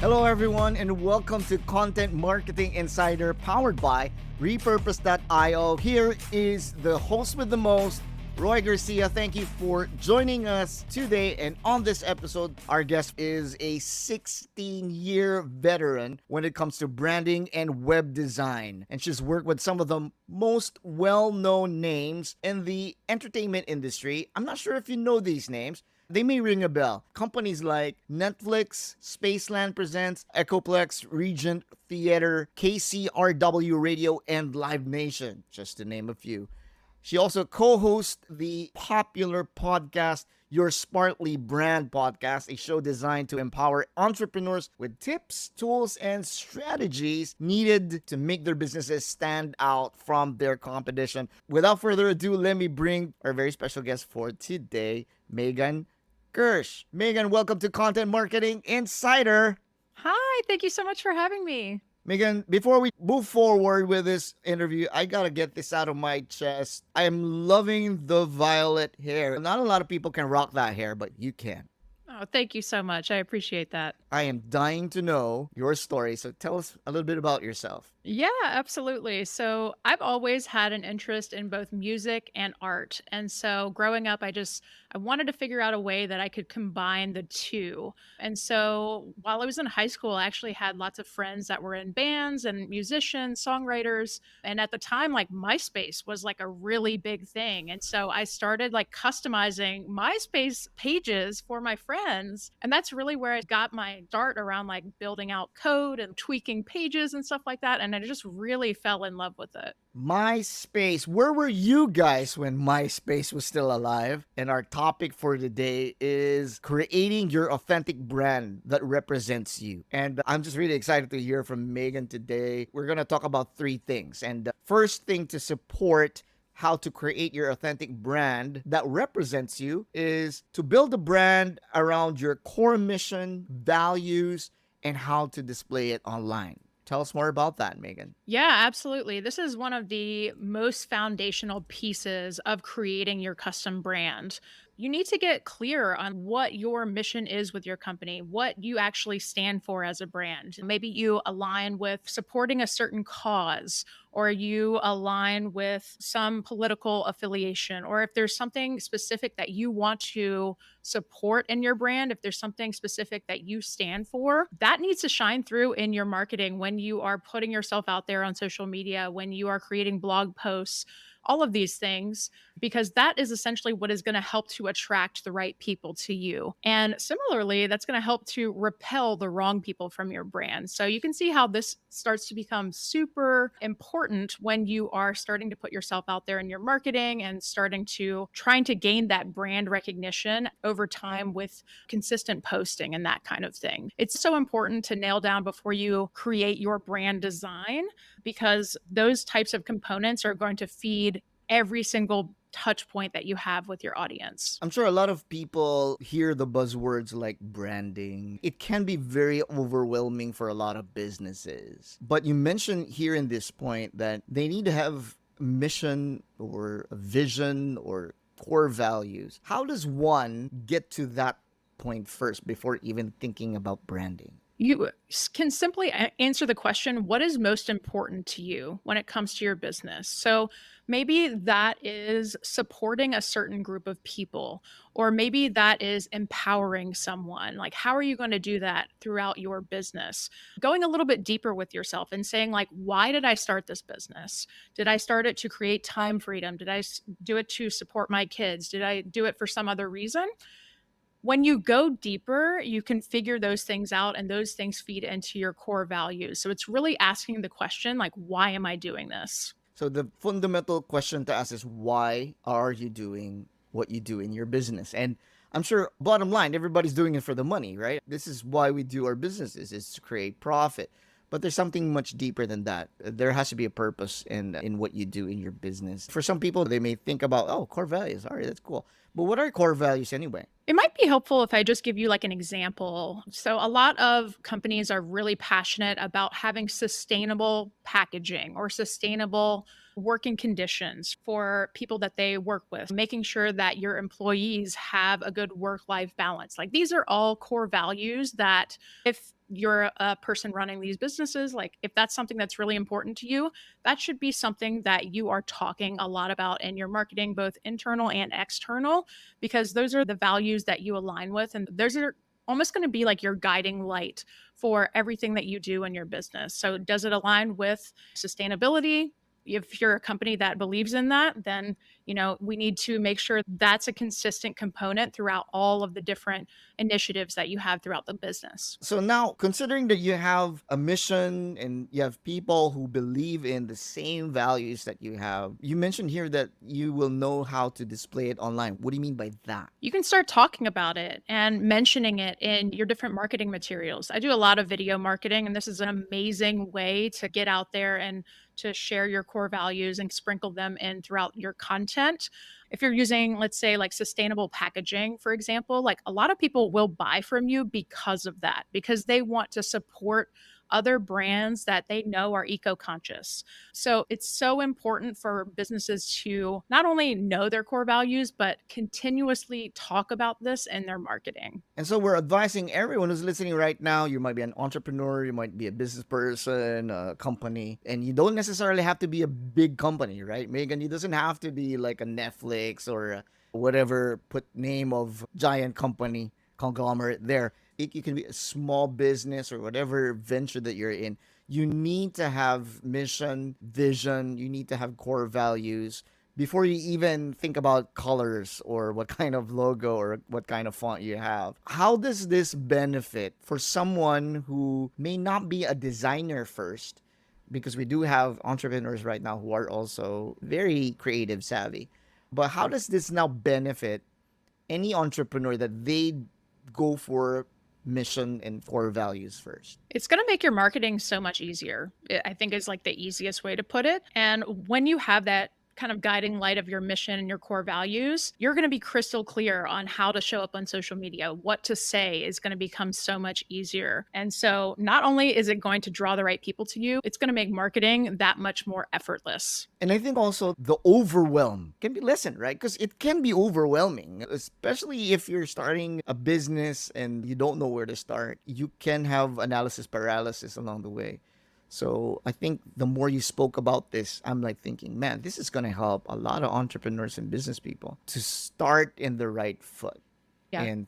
Hello, everyone, and welcome to Content Marketing Insider powered by Repurpose.io. Here is the host with the most, Roy Garcia. Thank you for joining us today. And on this episode, our guest is a 16-year veteran when it comes to branding and web design. And she's worked with some of the most well-known names in the entertainment industry. I'm not sure if you know these names. They may ring a bell. Companies like Netflix, Spaceland Presents, Echoplex, Regent Theater, KCRW Radio, and Live Nation, just to name a few. She also co-hosts the popular podcast Your Smartly Brand podcast, a show designed to empower entrepreneurs with tips, tools, and strategies needed to make their businesses stand out from their competition. Without further ado, let me bring our very special guest for today, Megan Gersch. Megan, welcome to Content Marketing Insider. Hi, thank you so much for having me. Megan, before we move forward with this interview, I gotta get this out of my chest. I am loving the violet hair. Not a lot of people can rock that hair, but you can. Oh, thank you so much. I appreciate that. I am dying to know your story, so tell us a little bit about yourself. Yeah, absolutely. So I've always had an interest in both music and art. And so growing up, I wanted to figure out a way that I could combine the two. And so while I was in high school, I actually had lots of friends that were in bands and musicians, songwriters. And at the time, like MySpace was like a really big thing. And so I started like customizing MySpace pages for my friends. And that's really where I got my start around like building out code and tweaking pages and stuff like that. And I just really fell in love with it. MySpace. Where were you guys when MySpace was still alive? And our topic for today is creating your authentic brand that represents you. And I'm just really excited to hear from Megan today. We're going to talk about three things. And the first thing to support how to create your authentic brand that represents you is to build a brand around your core mission, values, and how to display it online. Tell us more about that, Megan. Yeah, absolutely. This is one of the most foundational pieces of creating your custom brand. You need to get clear on what your mission is with your company, what you actually stand for as a brand. Maybe you align with supporting a certain cause, or you align with some political affiliation, or if there's something specific that you want to support in your brand, if there's something specific that you stand for, that needs to shine through in your marketing when you are putting yourself out there on social media, when you are creating blog posts, all of these things, because that is essentially what is going to help to attract the right people to you. And similarly, that's going to help to repel the wrong people from your brand. So you can see how this starts to become super important when you are starting to put yourself out there in your marketing and trying to gain that brand recognition over time with consistent posting and that kind of thing. It's so important to nail down before you create your brand design, because those types of components are going to feed every single touch point that you have with your audience. I'm sure a lot of people hear the buzzwords like branding. It can be very overwhelming for a lot of businesses. But you mentioned here in this point that they need to have mission or a vision or core values. How does one get to that point first before even thinking about branding? You can simply answer the question, what is most important to you when it comes to your business? So maybe that is supporting a certain group of people, or maybe that is empowering someone. Like, how are you going to do that throughout your business? Going a little bit deeper with yourself and saying, like, why did I start this business? Did I start it to create time freedom? Did I do it to support my kids? Did I do it for some other reason? When you go deeper, you can figure those things out, and those things feed into your core values. So it's really asking the question, like, why am I doing this? So the fundamental question to ask is, why are you doing what you do in your business? And I'm sure, bottom line, everybody's doing it for the money, right? This is why we do our businesses, is to create profit. But there's something much deeper than that. There has to be a purpose in what you do in your business. For some people, they may think about, oh, core values. All right, that's cool. But what are core values anyway? It might be helpful if I just give you like an example. So a lot of companies are really passionate about having sustainable packaging or sustainable working conditions for people that they work with, making sure that your employees have a good work life balance. Like these are all core values that if you're a person running these businesses, like if that's something that's really important to you, that should be something that you are talking a lot about in your marketing, both internal and external, because those are the values that you align with. And those are almost going to be like your guiding light for everything that you do in your business. So, does it align with sustainability? If you're a company that believes in that, then we need to make sure that's a consistent component throughout all of the different initiatives that you have throughout the business. So now, considering that you have a mission and you have people who believe in the same values that you have, you mentioned here that you will know how to display it online. What do you mean by that? You can start talking about it and mentioning it in your different marketing materials. I do a lot of video marketing, and this is an amazing way to get out there and to share your core values and sprinkle them in throughout your content. If you're using, let's say, like sustainable packaging, for example, like a lot of people will buy from you because of that, because they want to support other brands that they know are eco conscious. So it's so important for businesses to not only know their core values, but continuously talk about this in their marketing. And so we're advising everyone who's listening right now. You might be an entrepreneur, you might be a business person, a company, and you don't necessarily have to be a big company, right, Megan? It doesn't have to be like a Netflix or whatever put name of giant company conglomerate there. It can be a small business or whatever venture that you're in. You need to have mission, vision, you need to have core values before you even think about colors or what kind of logo or what kind of font you have. How does this benefit for someone who may not be a designer first? Because we do have entrepreneurs right now who are also very creative savvy. But how does this now benefit any entrepreneur that they go for mission and core values first? It's going to make your marketing so much easier. I think is like the easiest way to put it. And when you have that kind of guiding light of your mission and your core values, you're going to be crystal clear on how to show up on social media. What to say is going to become so much easier. And so not only is it going to draw the right people to you, it's going to make marketing that much more effortless. And I think also the overwhelm can be lessened, right? Because it can be overwhelming, especially if you're starting a business and you don't know where to start. You can have analysis paralysis along the way. So I think the more you spoke about this, I'm like thinking, man, this is going to help a lot of entrepreneurs and business people to start in the right foot Yeah. and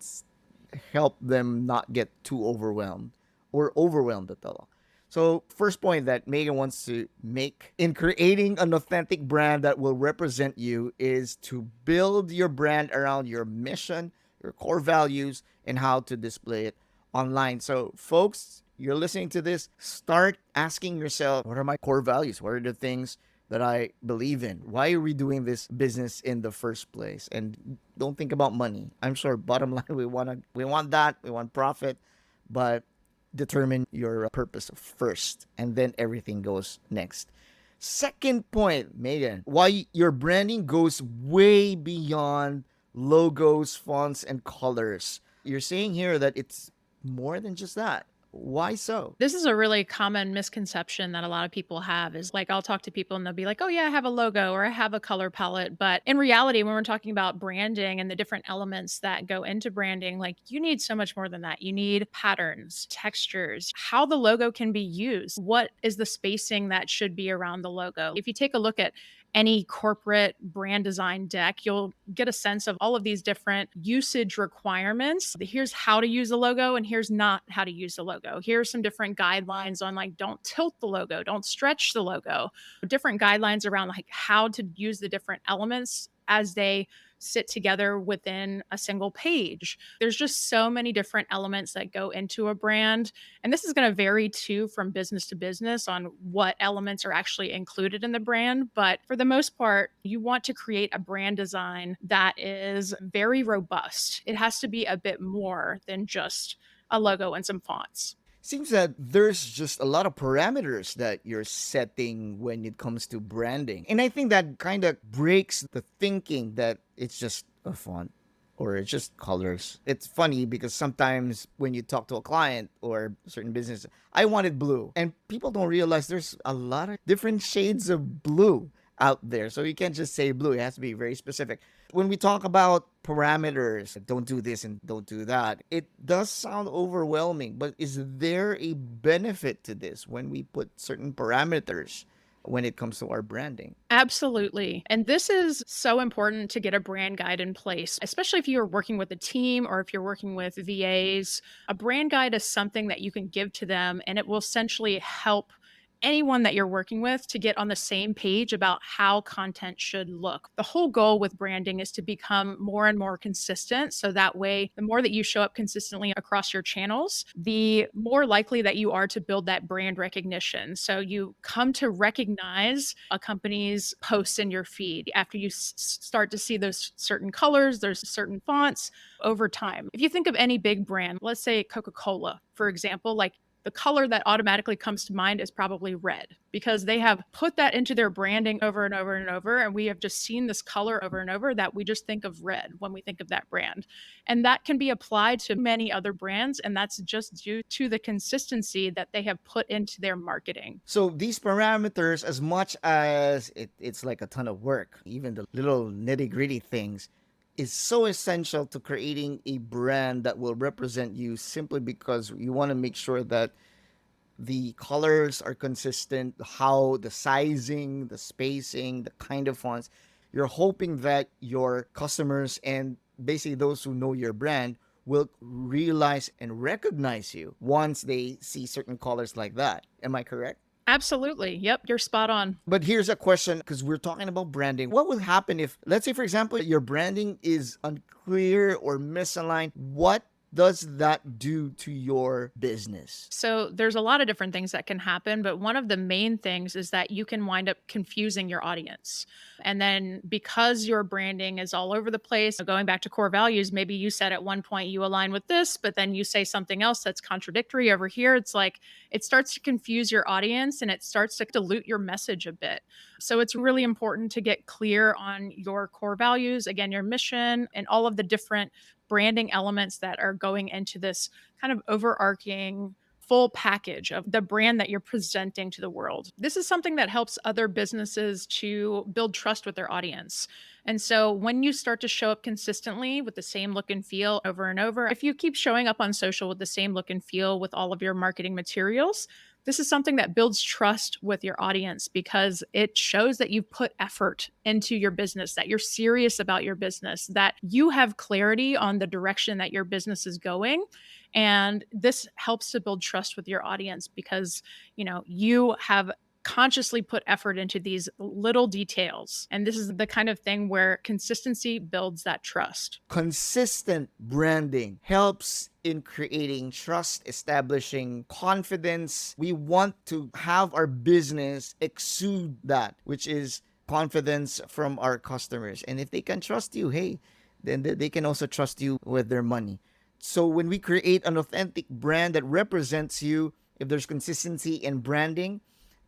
help them not get too overwhelmed or overwhelmed at all. So, first point that Megan wants to make in creating an authentic brand that will represent you is to build your brand around your mission, your core values, and how to display it online. So, folks, you're listening to this, start asking yourself, what are my core values? What are the things that I believe in? Why are we doing this business in the first place? And don't think about money. I'm sure bottom line we want that, we want profit, but determine your purpose first and then everything goes next. Second point, Megan, why your branding goes way beyond logos, fonts, and colors. You're saying here that it's more than just that. Why so? This is a really common misconception that a lot of people have is like, I'll talk to people and they'll be like, oh, yeah, I have a logo or I have a color palette. But in reality, when we're talking about branding and the different elements that go into branding, like you need so much more than that. You need patterns, textures, how the logo can be used. What is the spacing that should be around the logo? If you take a look at any corporate brand design deck, you'll get a sense of all of these different usage requirements. Here's how to use the logo, and here's not how to use the logo. Here are some different guidelines on like don't tilt the logo, don't stretch the logo, different guidelines around like how to use the different elements as they sit together within a single page. There's just so many different elements that go into a brand. And this is going to vary too from business to business on what elements are actually included in the brand. But for the most part, you want to create a brand design that is very robust. It has to be a bit more than just a logo and some fonts. Seems that there's just a lot of parameters that you're setting when it comes to branding. And I think that kind of breaks the thinking that it's just a font or it's just colors. It's funny because sometimes when you talk to a client or a certain business, I wanted blue. And people don't realize there's a lot of different shades of blue out there. So you can't just say blue, it has to be very specific. When we talk about parameters, don't do this and don't do that, it does sound overwhelming, but is there a benefit to this when we put certain parameters when it comes to our branding? Absolutely. And this is so important to get a brand guide in place, especially if you're working with a team or if you're working with VAs. A brand guide is something that you can give to them, and it will essentially help anyone that you're working with to get on the same page about how content should look. The whole goal with branding is to become more and more consistent. So that way, the more that you show up consistently across your channels, the more likely that you are to build that brand recognition. So you come to recognize a company's posts in your feed after you start to see those certain colors, there's certain fonts over time. If you think of any big brand, let's say Coca-Cola, for example, like the color that automatically comes to mind is probably red because they have put that into their branding over and over and over. And we have just seen this color over and over that we just think of red when we think of that brand. And that can be applied to many other brands. And that's just due to the consistency that they have put into their marketing. So these parameters, as much as it's like a ton of work, even the little nitty gritty things, is so essential to creating a brand that will represent you simply because you want to make sure that the colors are consistent, how the sizing, the spacing, the kind of fonts. You're hoping that your customers and basically those who know your brand will realize and recognize you once they see certain colors like that. Am I correct? Absolutely. Yep. You're spot on. But here's a question because we're talking about branding. What would happen if, let's say, for example, your branding is unclear or misaligned? What does that do to your business? So there's a lot of different things that can happen, but one of the main things is that you can wind up confusing your audience. And then because your branding is all over the place, going back to core values, maybe you said at one point you align with this, but then you say something else that's contradictory over here. It's like it starts to confuse your audience and it starts to dilute your message a bit. So it's really important to get clear on your core values, again, your mission, and all of the different branding elements that are going into this kind of overarching full package of the brand that you're presenting to the world. This is something that helps other businesses to build trust with their audience. And so when you start to show up consistently with the same look and feel over and over, if you keep showing up on social with the same look and feel with all of your marketing materials, this is something that builds trust with your audience because it shows that you've put effort into your business, that you're serious about your business, that you have clarity on the direction that your business is going. And this helps to build trust with your audience because, you have consciously put effort into these little details. And this is the kind of thing where consistency builds that trust. Consistent branding helps in creating trust, establishing confidence. We want to have our business exude that, which is confidence from our customers. And if they can trust you, hey, then they can also trust you with their money. So when we create an authentic brand that represents you, if there's consistency in branding,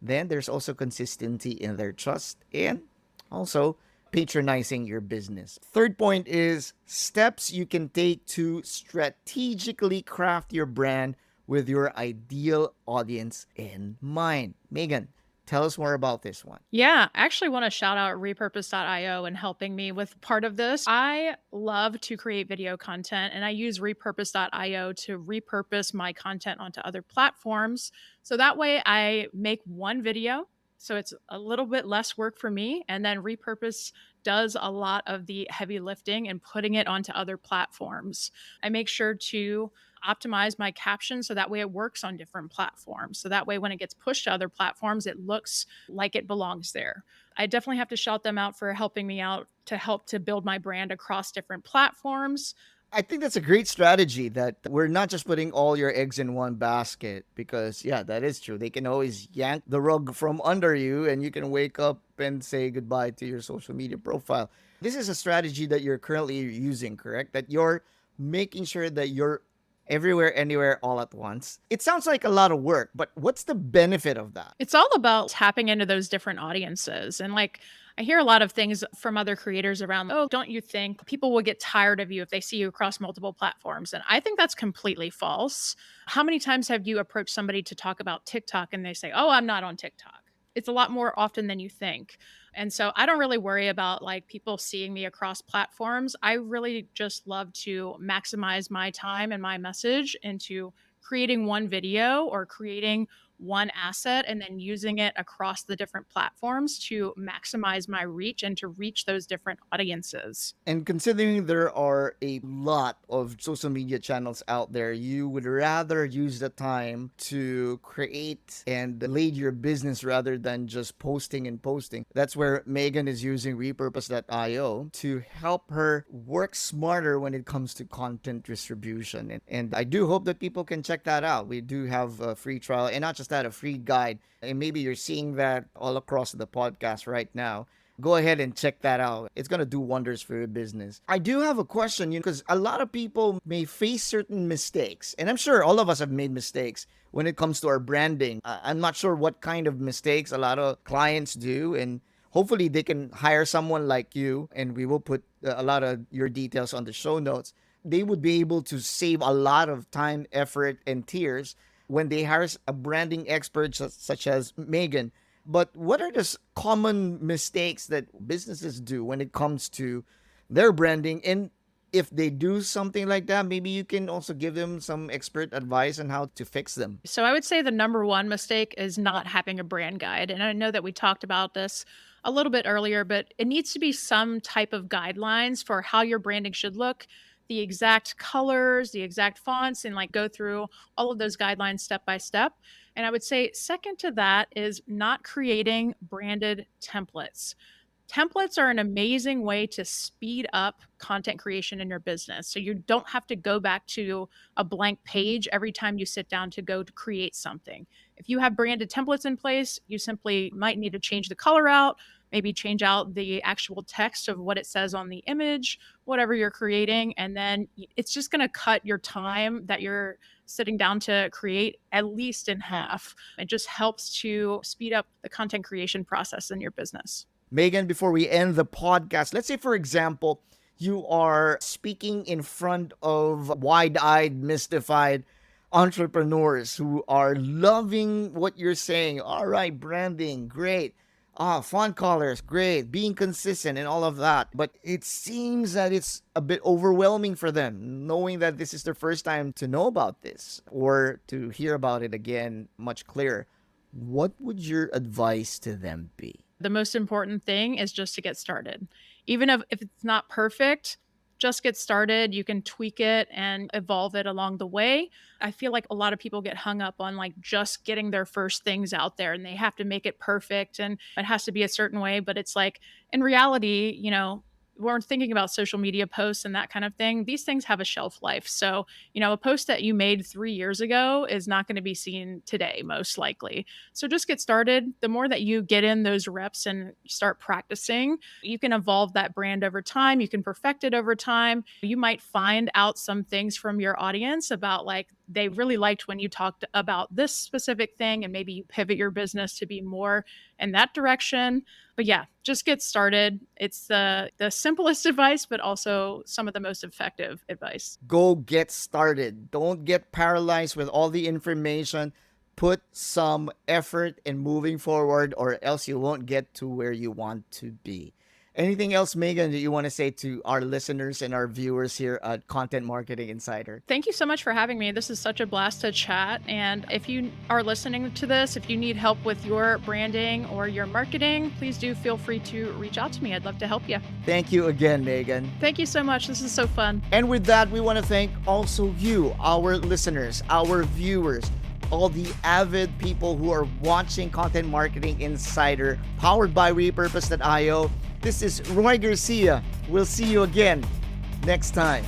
then there's also consistency in their trust and also patronizing your business. Third point is steps you can take to strategically craft your brand with your ideal audience in mind. Megan, tell us more about this one. Yeah, I actually want to shout out repurpose.io and helping me with part of this. I love to create video content and I use repurpose.io to repurpose my content onto other platforms. So that way I make one video. So it's a little bit less work for me. And then repurpose does a lot of the heavy lifting and putting it onto other platforms. I make sure to optimize my caption so that way it works on different platforms. So that way when it gets pushed to other platforms, it looks like it belongs there. I definitely have to shout them out for helping me out to help to build my brand across different platforms. I think that's a great strategy that we're not just putting all your eggs in one basket because, yeah, that is true. They can always yank the rug from under you and you can wake up and say goodbye to your social media profile. This is a strategy that you're currently using, correct? That you're making sure that you're everywhere, anywhere, all at once. It sounds like a lot of work, but what's the benefit of that? It's all about tapping into those different audiences. And like, I hear a lot of things from other creators around, oh, don't you think people will get tired of you if they see you across multiple platforms? And I think that's completely false. How many times have you approached somebody to talk about TikTok and they say, oh, I'm not on TikTok? It's a lot more often than you think. And so I don't really worry about like people seeing me across platforms. I really just love to maximize my time and my message into creating one video or creating one asset and then using it across the different platforms to maximize my reach and to reach those different audiences. And considering there are a lot of social media channels out there, you would rather use the time to create and lead your business rather than just posting and posting. That's where Megan is using repurpose.io to help her work smarter when it comes to content distribution. And I do hope that people can check that out. We do have a free trial, and not just that, a free guide. And maybe you're seeing that all across the podcast right now. Go ahead and check that out. It's going to do wonders for your business. I do have a question, because a lot of people may face certain mistakes. And I'm sure all of us have made mistakes when it comes to our branding. I'm not sure what kind of mistakes a lot of clients do. And hopefully they can hire someone like you. And we will put a lot of your details on the show notes. They would be able to save a lot of time, effort, and tears when they hire a branding expert such as Megan. But what are the common mistakes that businesses do when it comes to their branding? And if they do something like that, maybe you can also give them some expert advice on how to fix them. So I would say the number one mistake is not having a brand guide. And I know that we talked about this a little bit earlier, but it needs to be some type of guidelines for how your branding should look, the exact colors, the exact fonts, and like go through all of those guidelines step by step. And I would say, second to that is not creating branded templates. Templates are an amazing way to speed up content creation in your business. So you don't have to go back to a blank page every time you sit down to go to create something. If you have branded templates in place, you simply might need to change the color out, maybe change out the actual text of what it says on the image, whatever you're creating. And then it's just going to cut your time that you're sitting down to create at least in half. It just helps to speed up the content creation process in your business. Megan, before we end the podcast, let's say, for example, you are speaking in front of wide-eyed, mystified entrepreneurs who are loving what you're saying. All right, branding, great. Font colors, great. Being consistent and all of that. But it seems that it's a bit overwhelming for them, knowing that this is their first time to know about this or to hear about it again much clearer. What would your advice to them be? The most important thing is just to get started. Even if it's not perfect, just get started. You can tweak it and evolve it along the way. I feel like a lot of people get hung up on like just getting their first things out there and they have to make it perfect and it has to be a certain way. But it's like in reality, we're thinking about social media posts and that kind of thing. These things have a shelf life. So, a post that you made 3 years ago is not going to be seen today, most likely. So just get started. The more that you get in those reps and start practicing, you can evolve that brand over time. You can perfect it over time. You might find out some things from your audience about like, they really liked when you talked about this specific thing and maybe you pivot your business to be more in that direction. But yeah, just get started. It's the simplest advice, but also some of the most effective advice. Go get started. Don't get paralyzed with all the information. Put some effort in moving forward or else you won't get to where you want to be. Anything else, Megan, that you want to say to our listeners and our viewers here at Content Marketing Insider? Thank you so much for having me. This is such a blast to chat. And if you are listening to this, if you need help with your branding or your marketing, please do feel free to reach out to me. I'd love to help you. Thank you again, Megan. Thank you so much. This is so fun. And with that, we want to thank also you, our listeners, our viewers, all the avid people who are watching Content Marketing Insider, powered by Repurpose.io. This is Roy Garcia. We'll see you again next time.